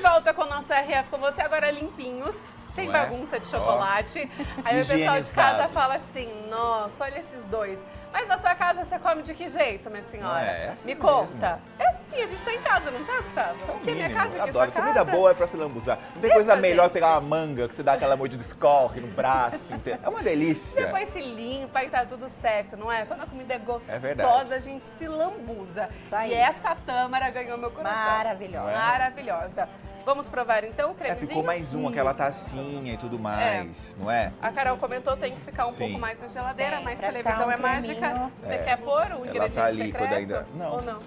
volta com o nosso RF com você, agora limpinhos, sem bagunça de chocolate. Aí o pessoal de casa fala assim, nossa, olha esses dois. Mas na sua casa você come de que jeito, minha senhora? É assim Me conta. É assim, a gente tá em casa, não tá, Gustavo? Porque minha casa aqui, sua Adoro. casa. Comida boa é pra se lambuzar. Não tem coisa melhor que pegar uma manga, que você dá aquela mordida de escorre no braço. É uma delícia. Depois se limpa e tá tudo certo, não é? Quando a comida é gostosa, verdade. a gente se lambuza. Isso aí. E essa tâmara ganhou meu coração. Maravilhosa. Maravilhosa. Vamos provar então o cremezinho? Ficou mais um, aquela tacinha e tudo mais, não é? A Carol comentou, tem que ficar um pouco mais na geladeira, mas televisão é mágica. Você quer pôr o ingrediente tá ali secreto? ainda. Não. Ou não?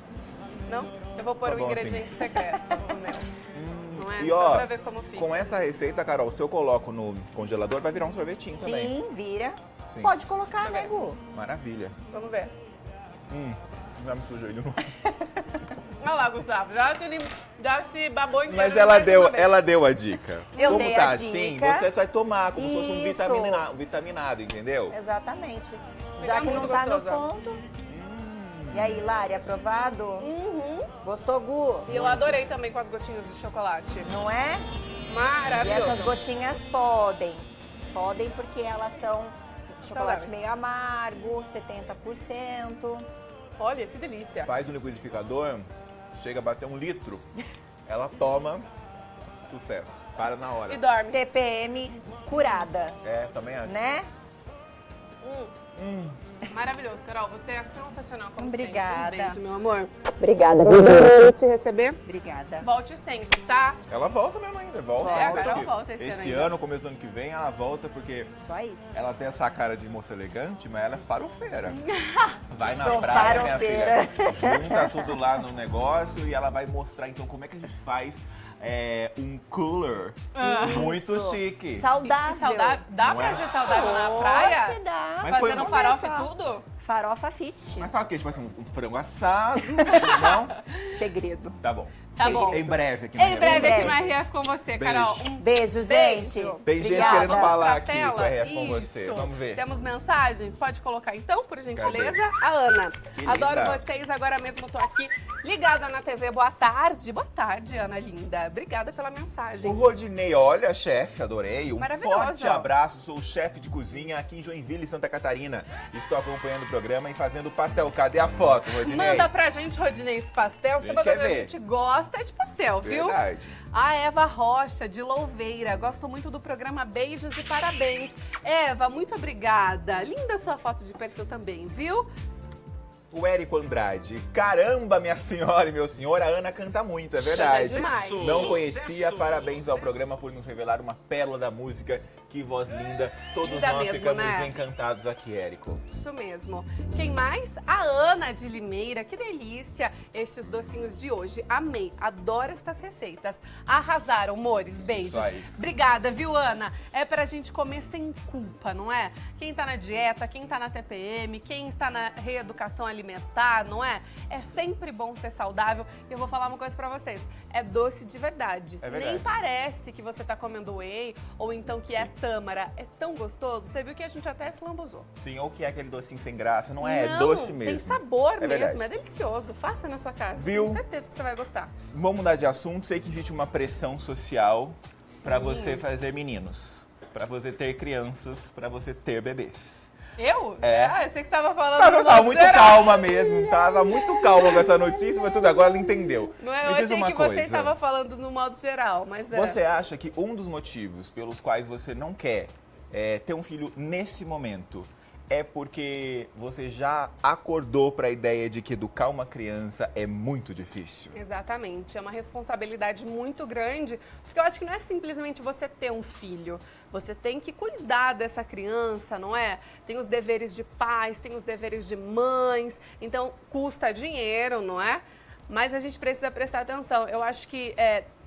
Não? Eu vou pôr Tá o bom, ingrediente assim. secreto, o meu. Não é? E Só ó, pra ver como fica. com essa receita, Carol, se eu coloco no congelador, vai virar um sorvetinho também. Sim, vira. Sim. Pode colocar, Deixa eu né, Gu? Maravilha. Vamos ver. Já me sujei de novo. Olha lá, Gustavo, já se babou inteiro. Mas mais uma vez. ela deu a dica. Eu como dei tá a assim, dica. você vai tomar como se fosse um Isso. vitaminado, entendeu? Exatamente. Fica Já que não muito tá no gostoso. ponto. E aí, Lari, aprovado? Uhum. Gostou, Gu? E eu adorei também com as gotinhas de chocolate. Não é? E Maravilhoso. essas gotinhas podem. Podem porque elas são chocolate Saudáveis. meio amargo, 70%. Olha, que delícia. Faz no liquidificador, chega a bater 1 litro, ela toma, sucesso. Para na hora. E dorme. TPM curada, É, também acho. né? Maravilhoso, Carol. Você é sensacional como Obrigada. sempre. Um beijo, meu amor. Obrigada, Prazer te receber. Obrigada. Volte sempre, tá? Ela volta mesmo ainda, volta. É, a acho Carol que volta esse ano ainda. ano, começo do ano que vem, ela volta porque Tô aí. ela tem essa cara de moça elegante, mas ela é farofeira. Vai na Sou praia, farofeira. minha filha, junta tudo lá no negócio e ela vai mostrar então como é que a gente faz um cooler muito Isso. chique. Saudável. Dá Não pra é? ser saudável na Você praia? dá. Mas põe Fazendo uma- farofa Olha e só. tudo? Farofa fit. Mas fala o quê? Tipo assim, um frango assado, não? Segredo. Tá bom. Tá bom. Em breve aqui no Em breve aqui breve. no RF com você, Beijo. Carol. Beijo, gente. Beijo. Tem gente Obrigada. querendo falar Pra aqui tela. com o RF com você. Isso. Vamos ver. Temos mensagens? Pode colocar então, por gentileza. Cadê? A Ana. Que Adoro linda. vocês, agora mesmo tô aqui ligada na TV. Boa tarde. Boa tarde, Ana linda. Obrigada pela O mensagem. Rodinei, olha, chefe, adorei. Um Maravilhosa. forte abraço, sou o chefe de cozinha aqui em Joinville, Santa Catarina. Estou acompanhando o programa e fazendo pastel. Cadê a foto, Rodinei? Manda pra gente, Rodinei, esse pastel. gente Sábado quer a ver. gente gosta de pastel, viu? Verdade. A Eva Rocha, de Louveira. Gosto muito do programa. Beijos e parabéns. Eva, muito obrigada. Linda sua foto de perfil também, viu? O Érico Andrade. Caramba, minha senhora e meu senhor, a Ana canta muito, é verdade. Canta demais. Não conhecia, parabéns ao programa por nos revelar uma pérola da música. Que voz linda. Todos Linda nós mesmo, ficamos né? encantados aqui, Érico. Isso mesmo. Quem mais? A Ana de Limeira. Que delícia estes docinhos de hoje. Amei. Adoro estas receitas. Arrasaram, amores. Beijos. Isso aí. Obrigada, viu, Ana? É pra gente comer sem culpa, não é? Quem tá na dieta, quem tá na TPM, quem está na reeducação alimentar, não é? É sempre bom ser saudável. E eu vou falar uma coisa pra vocês. É doce de verdade. É verdade. Nem parece que você tá comendo whey ou então que é tâmara. É tão gostoso. Você viu que a gente até se lambuzou. Sim, ou que é aquele docinho sem graça, não é? É Não, doce mesmo. tem sabor É mesmo, verdade. é delicioso. Faça na sua casa. Viu? Tenho certeza que você vai gostar. Vamos mudar de assunto. Sei que existe uma pressão social pra você fazer meninos, pra você ter crianças, pra você ter bebês. Eu? É. Ah, achei que você estava falando Ela no estava modo muito geral. calma mesmo, tava muito calma com essa notícia, mas tudo agora ela entendeu. Não é, Me eu diz achei uma que coisa. você estava falando no modo geral, mas é. Você acha que um dos motivos pelos quais você não quer ter um filho nesse momento é porque você já acordou para a ideia de que educar uma criança é muito difícil? Exatamente, é uma responsabilidade muito grande, porque eu acho que não é simplesmente você ter um filho, você tem que cuidar dessa criança, não é? Tem os deveres de pais, tem os deveres de mães, então custa dinheiro, não é? Mas a gente precisa prestar atenção. Eu acho que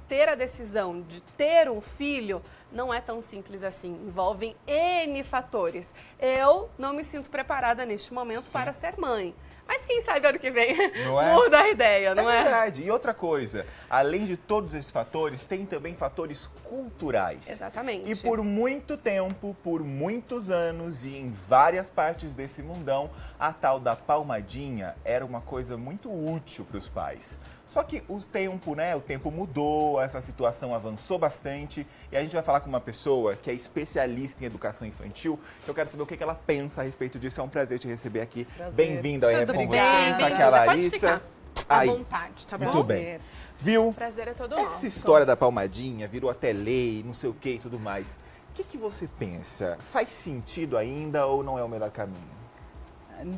ter a decisão de ter um filho não é tão simples assim, envolvem N fatores. Eu não me sinto preparada neste momento para ser mãe, Mas quem sabe ano que vem Não é? muda a ideia, não é? É verdade. E outra coisa, além de todos esses fatores, tem também fatores culturais. Exatamente. E por muito tempo, por muitos anos e em várias partes desse mundão, a tal da palmadinha era uma coisa muito útil para os pais. Só que o tempo mudou, essa situação avançou bastante e a gente vai falar com uma pessoa que é especialista em educação infantil. Eu quero saber o que ela pensa a respeito disso. É um prazer te receber aqui. Prazer. Bem-vindo ao EF Tudo com bem, você. Tá aqui a pode Larissa. ficar à Aí. vontade, tá bom? Muito bem. Viu? O prazer é todo nosso. Essa história da palmadinha virou até lei, não sei o que e tudo mais. O que você pensa? Faz sentido ainda ou não é o melhor caminho?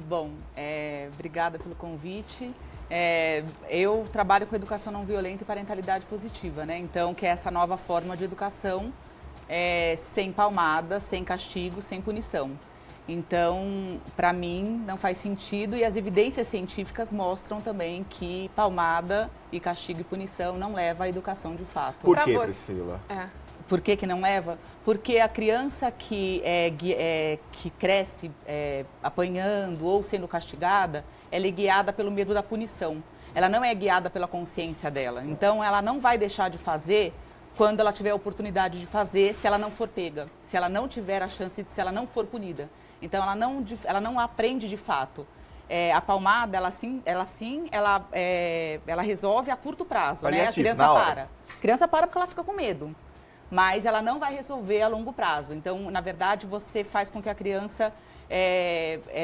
Bom, obrigada pelo convite. Eu trabalho com educação não violenta e parentalidade positiva, né? Então, que é essa nova forma de educação sem palmada, sem castigo, sem punição. Então, para mim, não faz sentido e as evidências científicas mostram também que palmada e castigo e punição não leva à educação de fato. Por Pra que, você- Priscila? Por que não leva? Porque a criança que cresce apanhando ou sendo castigada, ela é guiada pelo medo da punição. Ela não é guiada pela consciência dela. Então, ela não vai deixar de fazer quando ela tiver a oportunidade de fazer, se ela não for pega. Se ela não tiver a chance, se ela não for punida. Então, ela não aprende de fato. A palmada, ela resolve a curto prazo, né? A Paliativo, criança na hora. para. A criança para porque ela fica com medo. Mas ela não vai resolver a longo prazo. Então, na verdade, você faz com que a criança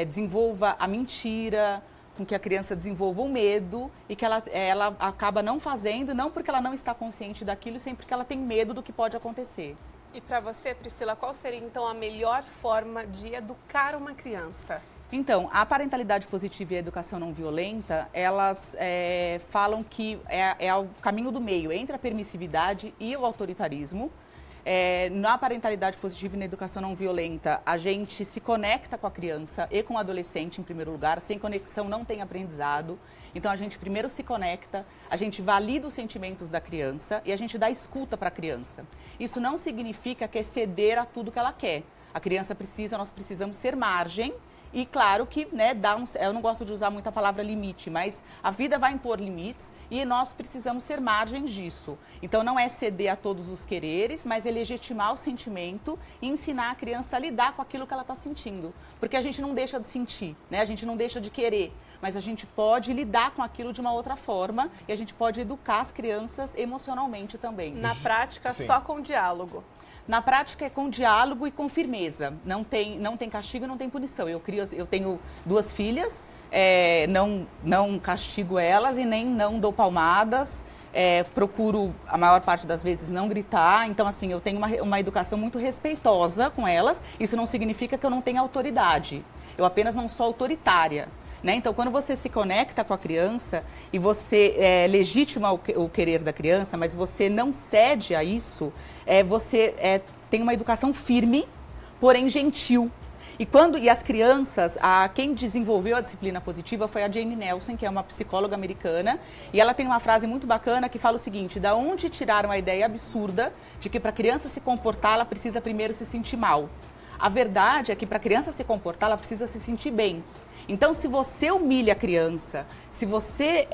desenvolva a mentira, com que a criança desenvolva o medo e que ela acaba não fazendo, não porque ela não está consciente daquilo, sempre porque ela tem medo do que pode acontecer. E para você, Priscila, qual seria então a melhor forma de educar uma criança? Então, a parentalidade positiva e a educação não violenta, elas falam que é o caminho do meio entre a permissividade e o autoritarismo. Na parentalidade positiva e na educação não violenta, a gente se conecta com a criança e com o adolescente, em primeiro lugar. Sem conexão não tem aprendizado. Então, a gente primeiro se conecta, a gente valida os sentimentos da criança e a gente dá escuta para a criança. Isso não significa que é ceder a tudo que ela quer. A criança nós precisamos ser margem. E claro que, eu não gosto de usar muito a palavra limite, mas a vida vai impor limites e nós precisamos ser margens disso. Então não é ceder a todos os quereres, mas é legitimar o sentimento e ensinar a criança a lidar com aquilo que ela está sentindo. Porque a gente não deixa de sentir, né? A gente não deixa de querer, mas a gente pode lidar com aquilo de uma outra forma e a gente pode educar as crianças emocionalmente também. Na prática, Sim. só com diálogo. Na prática é com diálogo e com firmeza. Não tem castigo, não tem punição. Eu tenho 2 filhas, não castigo elas e nem não dou palmadas. Procuro, a maior parte das vezes, não gritar. Então, assim, eu tenho uma educação muito respeitosa com elas. Isso não significa que eu não tenha autoridade. Eu apenas não sou autoritária. Né? Então, quando você se conecta com a criança e você legitima o querer da criança, mas você não cede a isso, você tem uma educação firme, porém gentil. E as crianças, quem desenvolveu a disciplina positiva foi a Jane Nelson, que é uma psicóloga americana, e ela tem uma frase muito bacana que fala o seguinte: da onde tiraram a ideia absurda de que para a criança se comportar, ela precisa primeiro se sentir mal? A verdade é que para a criança se comportar, ela precisa se sentir bem. Então, se você humilha a criança, se você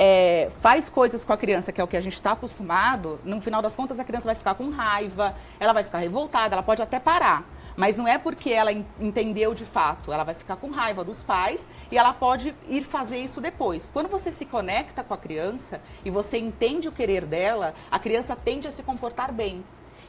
faz coisas com a criança, que é o que a gente está acostumado, no final das contas a criança vai ficar com raiva, ela vai ficar revoltada, ela pode até parar. Mas não é porque ela entendeu de fato, ela vai ficar com raiva dos pais e ela pode ir fazer isso depois. Quando você se conecta com a criança e você entende o querer dela, a criança tende a se comportar bem.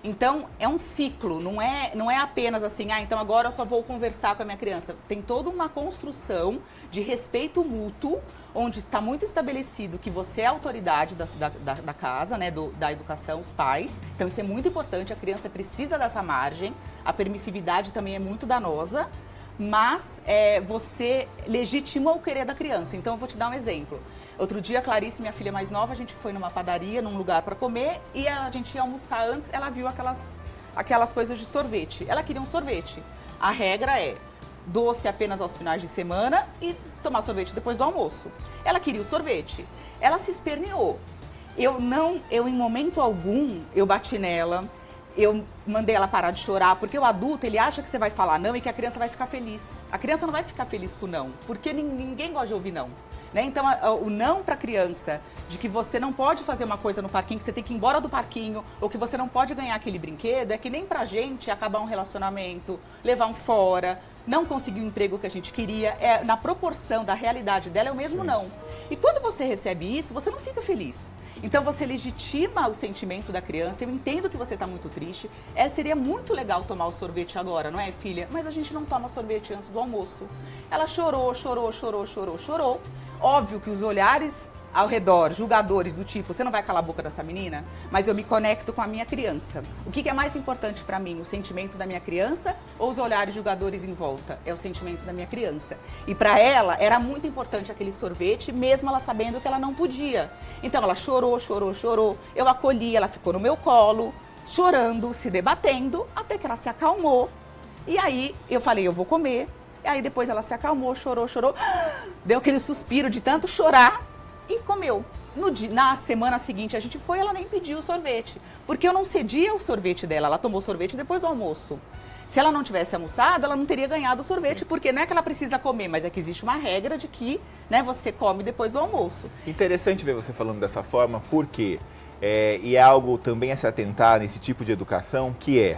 Então, é um ciclo, não é apenas assim, então agora eu só vou conversar com a minha criança. Tem toda uma construção de respeito mútuo, onde está muito estabelecido que você é a autoridade da casa, né, da educação, os pais. Então, isso é muito importante, a criança precisa dessa margem, a permissividade também é muito danosa, mas você legitima o querer da criança. Então, eu vou te dar um exemplo. Outro dia, a Clarice, minha filha mais nova, a gente foi numa padaria, num lugar para comer, e a gente ia almoçar antes, ela viu aquelas coisas de sorvete. Ela queria um sorvete. A regra é doce apenas aos finais de semana e tomar sorvete depois do almoço. Ela queria o sorvete. Ela se esperneou. Eu em momento algum, eu bati nela, eu mandei ela parar de chorar, porque o adulto, ele acha que você vai falar não e que a criança vai ficar feliz. A criança não vai ficar feliz com não, porque ninguém gosta de ouvir não. Né? Então, o não para a criança, de que você não pode fazer uma coisa no parquinho, que você tem que ir embora do parquinho, ou que você não pode ganhar aquele brinquedo, é que nem pra gente acabar um relacionamento, levar um fora, não conseguir o emprego que a gente queria, na proporção da realidade dela é o mesmo não. E quando você recebe isso, você não fica feliz. Então você legitima o sentimento da criança, eu entendo que você está muito triste, seria muito legal tomar o sorvete agora, não é, filha? Mas a gente não toma sorvete antes do almoço. Ela chorou. Óbvio que os olhares ao redor, julgadores do tipo, você não vai calar a boca dessa menina? Mas eu me conecto com a minha criança. O que é mais importante para mim, o sentimento da minha criança ou os olhares julgadores em volta? É o sentimento da minha criança. E para ela, era muito importante aquele sorvete, mesmo ela sabendo que ela não podia. Então ela chorou. Eu acolhi, ela ficou no meu colo, chorando, se debatendo, até que ela se acalmou. E aí eu falei, eu vou comer. E aí depois ela se acalmou, chorou, deu aquele suspiro de tanto chorar e comeu. Na semana seguinte a gente foi, ela nem pediu o sorvete, porque eu não cedia o sorvete dela, ela tomou sorvete depois do almoço. Se ela não tivesse almoçado, ela não teria ganhado o sorvete, sim, porque não é que ela precisa comer, mas é que existe uma regra de que, né, você come depois do almoço. Interessante ver você falando dessa forma, porque e é algo também a se atentar nesse tipo de educação, que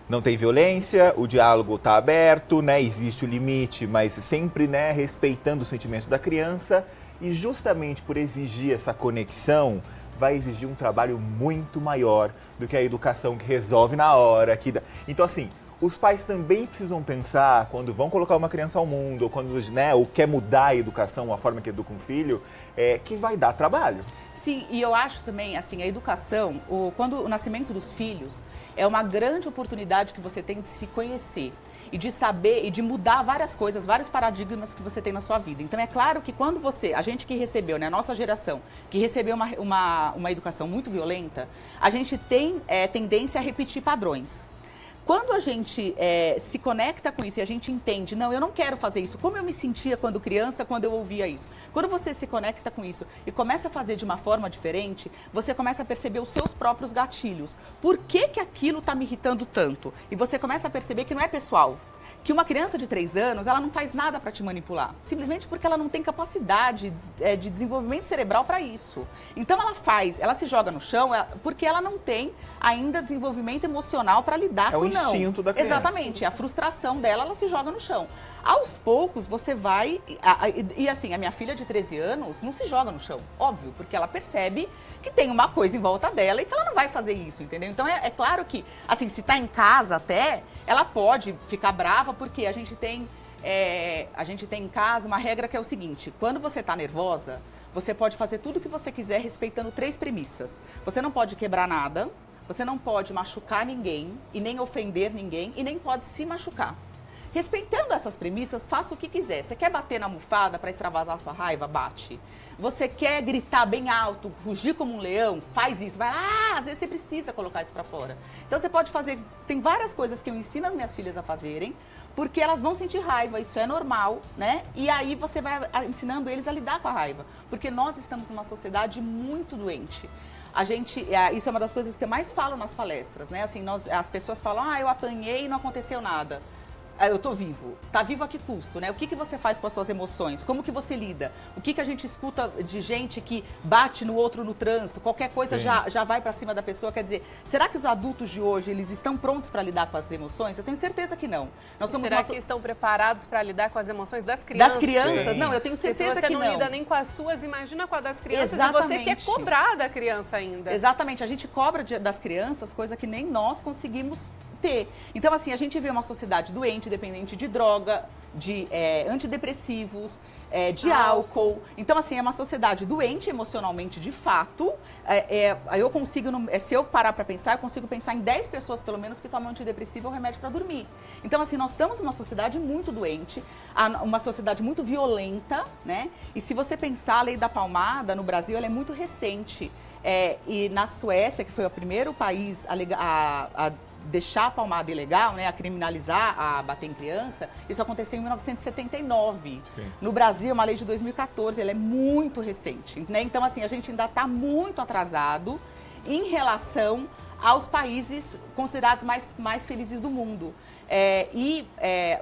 não tem violência, o diálogo está aberto, né? Existe o limite, mas sempre, né, respeitando o sentimento da criança. E justamente por exigir essa conexão, vai exigir um trabalho muito maior do que a educação que resolve na hora. Então, assim, os pais também precisam pensar, quando vão colocar uma criança ao mundo, ou quando, né, ou quer mudar a educação, a forma que educa um filho, que vai dar trabalho. Sim, e eu acho também, assim, a educação, quando o nascimento dos filhos, é uma grande oportunidade que você tem de se conhecer e de saber e de mudar várias coisas, vários paradigmas que você tem na sua vida. Então é claro que quando a gente que recebeu, né, a nossa geração, que recebeu uma educação muito violenta, a gente tem tendência a repetir padrões. Quando a gente se conecta com isso e a gente entende, não, eu não quero fazer isso, como eu me sentia quando criança, quando eu ouvia isso. Quando você se conecta com isso e começa a fazer de uma forma diferente, você começa a perceber os seus próprios gatilhos. Por que aquilo está me irritando tanto? E você começa a perceber que não é pessoal. Que uma criança de 3 anos, ela não faz nada para te manipular. Simplesmente porque ela não tem capacidade de desenvolvimento cerebral para isso. Então ela se joga no chão porque ela não tem ainda desenvolvimento emocional para lidar com o não. É o instinto da criança. Exatamente. A frustração dela, ela se joga no chão. Aos poucos, você vai... E assim, a minha filha de 13 anos não se joga no chão, óbvio, porque ela percebe que tem uma coisa em volta dela e que ela não vai fazer isso, entendeu? Então, é claro que, assim, se tá em casa até, ela pode ficar brava, porque a gente tem em casa uma regra que é o seguinte, quando você tá nervosa, você pode fazer tudo o que você quiser respeitando 3 premissas. Você não pode quebrar nada, você não pode machucar ninguém, e nem ofender ninguém, e nem pode se machucar. Respeitando essas premissas, faça o que quiser. Você quer bater na almofada para extravasar a sua raiva? Bate. Você quer gritar bem alto, rugir como um leão? Faz isso. Vai lá, às vezes você precisa colocar isso para fora. Então você pode fazer, tem várias coisas que eu ensino as minhas filhas a fazerem, porque elas vão sentir raiva, isso é normal, né? E aí você vai ensinando eles a lidar com a raiva, porque nós estamos numa sociedade muito doente. Isso é uma das coisas que eu mais falo nas palestras, né? Assim, as pessoas falam, eu apanhei e não aconteceu nada. Eu tô vivo. Tá vivo a que custo, né? O que você faz com as suas emoções? Como que você lida? O que a gente escuta de gente que bate no outro no trânsito? Qualquer coisa já vai pra cima da pessoa. Quer dizer, será que os adultos de hoje, eles estão prontos para lidar com as emoções? Eu tenho certeza que não. Será que estão preparados para lidar com as emoções das crianças? Das crianças? Sim. Não, eu tenho certeza que não. Você não lida nem com as suas, imagina com a das crianças. Exatamente. E você quer cobrar da criança ainda. Exatamente. A gente cobra das crianças coisa que nem nós conseguimos ter. Então, assim, a gente vê uma sociedade doente, dependente de droga, de antidepressivos, de álcool. Então, assim, é uma sociedade doente emocionalmente, de fato. Eu consigo, se eu parar para pensar, eu consigo pensar em 10 pessoas, pelo menos, que tomam antidepressivo ou remédio para dormir. Então, assim, nós estamos numa sociedade muito doente, uma sociedade muito violenta, né? E se você pensar, a lei da palmada, no Brasil, ela é muito recente. E na Suécia, que foi o primeiro país a deixar a palmada ilegal, né, a criminalizar, a bater em criança, isso aconteceu em 1979. Sim. No Brasil, é uma lei de 2014, ela é muito recente, né? Então, assim, a gente ainda está muito atrasado em relação aos países considerados mais felizes do mundo.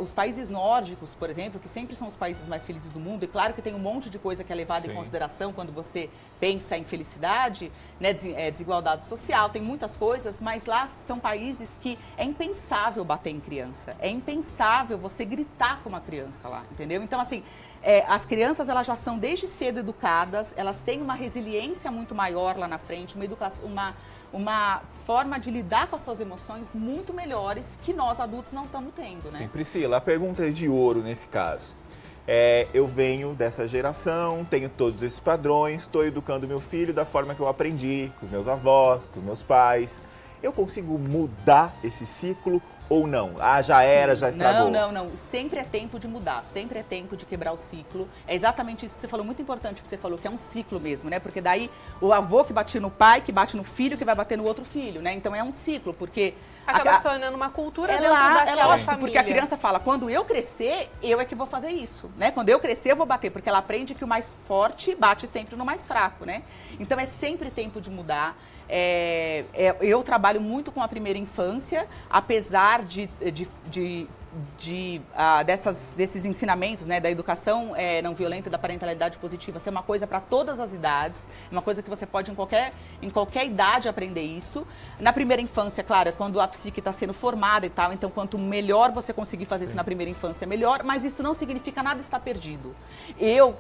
Os países nórdicos, por exemplo, que sempre são os países mais felizes do mundo, e claro que tem um monte de coisa que é levada em consideração quando você pensa em felicidade, né, desigualdade social, tem muitas coisas, mas lá são países que é impensável bater em criança, é impensável você gritar com uma criança lá, entendeu? Então, assim, as crianças, elas já são desde cedo educadas, elas têm uma resiliência muito maior lá na frente, uma forma de lidar com as suas emoções muito melhores que nós adultos não estamos tendo, né? Sim, Priscila, a pergunta é de ouro nesse caso. Eu venho dessa geração, tenho todos esses padrões, estou educando meu filho da forma que eu aprendi, com os meus avós, com os meus pais. Eu consigo mudar esse ciclo ou não? Já era, já estragou? Não. Sempre é tempo de mudar, sempre é tempo de quebrar o ciclo. É exatamente isso que você falou, muito importante que você falou, que é um ciclo mesmo, né? Porque daí o avô que bate no pai, que bate no filho, que vai bater no outro filho, né? Então é um ciclo, porque... Acaba se tornando uma cultura dentro daquela lógico, família. Porque a criança fala, quando eu crescer, eu é que vou fazer isso, né? Quando eu crescer, eu vou bater, porque ela aprende que o mais forte bate sempre no mais fraco, né? Então é sempre tempo de mudar. Eu trabalho muito com a primeira infância, apesar desses ensinamentos, né, da educação não violenta e da parentalidade positiva ser uma coisa para todas as idades, uma coisa que você pode em qualquer idade aprender isso. Na primeira infância, claro, é quando a psique está sendo formada e tal, então quanto melhor você conseguir fazer isso na primeira infância, melhor, mas isso não significa nada está perdido.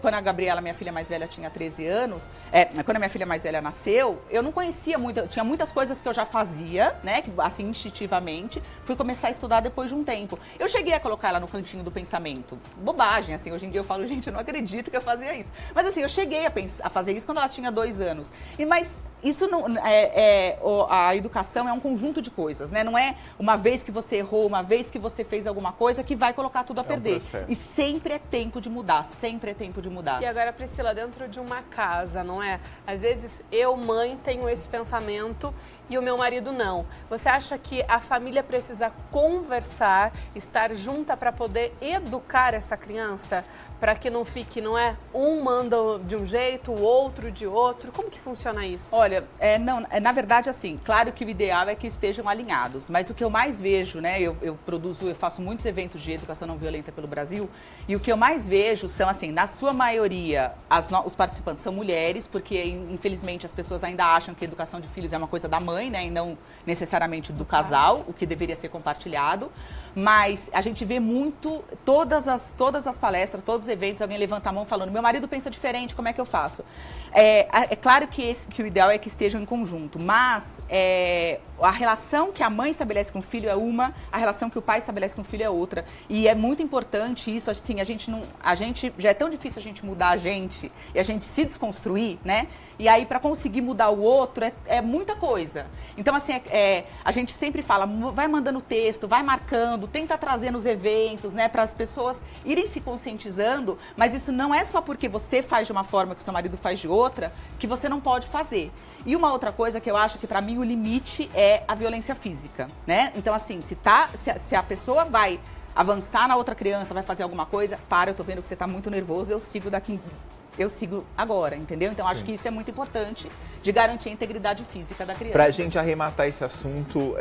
Quando a Gabriela, minha filha mais velha, tinha 13 anos, quando a minha filha mais velha nasceu, eu não conhecia muito, tinha muitas coisas que eu já fazia, né, assim, instintivamente, fui começar a estudar depois de um tempo. Eu cheguei a colocar ela no cantinho do pensamento. Bobagem, assim, hoje em dia eu falo, gente, eu não acredito que eu fazia isso. Mas assim, eu cheguei a fazer isso quando ela tinha 2 anos. Mas isso não a educação é um conjunto de coisas, né? Não é uma vez que você errou, uma vez que você fez alguma coisa que vai colocar tudo a perder. E sempre é tempo de mudar, sempre é tempo de mudar. E agora, Priscila, dentro de uma casa, não é? Às vezes eu, mãe, tenho esse pensamento e o meu marido não. Você acha que a família precisa conversar, estar junta para poder educar essa criança? Para que não fique, não é? Um manda de um jeito, o outro de outro. Como que funciona isso? Olha, na verdade, assim, claro que o ideal é que estejam alinhados, mas o que eu mais vejo, né, eu faço muitos eventos de educação não violenta pelo Brasil, e o que eu mais vejo são, assim, na sua maioria, os participantes são mulheres, porque, infelizmente, as pessoas ainda acham que a educação de filhos é uma coisa da mãe, né, e não necessariamente do casal, o que deveria ser compartilhado. Mas a gente vê muito, todas as palestras, todos os eventos, alguém levanta a mão falando, meu marido pensa diferente, como é que eu faço? É claro que o ideal é que estejam em conjunto, mas a relação que a mãe estabelece com o filho é uma, a relação que o pai estabelece com o filho é outra. E é muito importante isso, assim, a gente já é tão difícil a gente mudar a gente e a gente se desconstruir, né? E aí, para conseguir mudar o outro, é muita coisa. Então, assim, a gente sempre fala, vai mandando texto, vai marcando, tenta trazer nos eventos, né, para as pessoas irem se conscientizando, mas isso não é só porque você faz de uma forma que o seu marido faz de outra, que você não pode fazer. E uma outra coisa que eu acho que, para mim, o limite é a violência física, né? Então, assim, se a pessoa vai avançar na outra criança, vai fazer alguma coisa, eu tô vendo que você tá muito nervoso, eu sigo agora, entendeu? Então, acho que isso é muito importante de garantir a integridade física da criança. Pra gente arrematar esse assunto,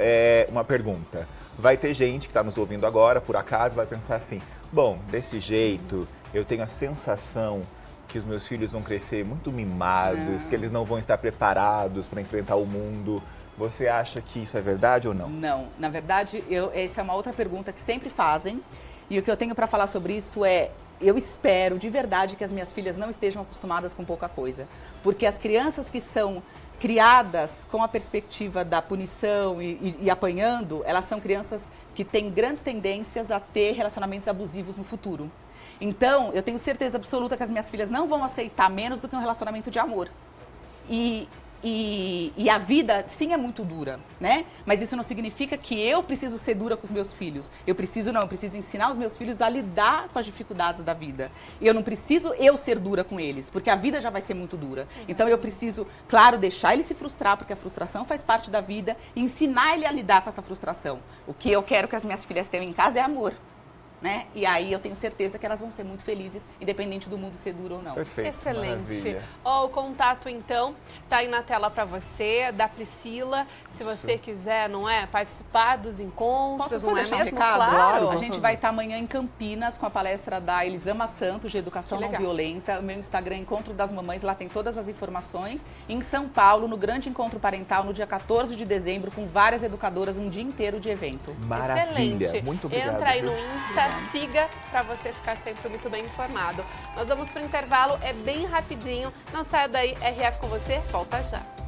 uma pergunta. Vai ter gente que está nos ouvindo agora, por acaso, vai pensar assim, bom, desse jeito, eu tenho a sensação que os meus filhos vão crescer muito mimados, que eles não vão estar preparados para enfrentar o mundo. Você acha que isso é verdade ou não? Não, na verdade, essa é uma outra pergunta que sempre fazem. E o que eu tenho para falar sobre isso eu espero de verdade que as minhas filhas não estejam acostumadas com pouca coisa. Porque as crianças que são criadas com a perspectiva da punição e apanhando, elas são crianças que têm grandes tendências a ter relacionamentos abusivos no futuro. Então, eu tenho certeza absoluta que as minhas filhas não vão aceitar menos do que um relacionamento de amor. E a vida, sim, é muito dura, né? Mas isso não significa que eu preciso ser dura com os meus filhos. Eu preciso ensinar os meus filhos a lidar com as dificuldades da vida. E eu não preciso ser dura com eles, porque a vida já vai ser muito dura. Então eu preciso, claro, deixar ele se frustrar, porque a frustração faz parte da vida, e ensinar ele a lidar com essa frustração. O que eu quero que as minhas filhas tenham em casa é amor. né? E aí eu tenho certeza que elas vão ser muito felizes, independente do mundo ser duro ou não. Perfeito. Excelente. Maravilha. Ó, o contato, então, tá aí na tela para você, da Priscila. Se você quiser, não é, participar dos encontros, Posso só não é deixar um mesmo? recado? Claro. A gente vai estar amanhã em Campinas com a palestra da Elisama Santos, de Educação Que Não legal. Violenta. O meu Instagram é Encontro das Mamães, lá tem todas as informações. Em São Paulo, no Grande Encontro Parental, no dia 14 de dezembro, com várias educadoras, um dia inteiro de evento. Maravilha. Excelente. Muito obrigado. Entra aí viu? no Insta, siga para você ficar sempre muito bem informado. Nós vamos pro intervalo, é bem rapidinho. Não saia daí, RF com você, volta já.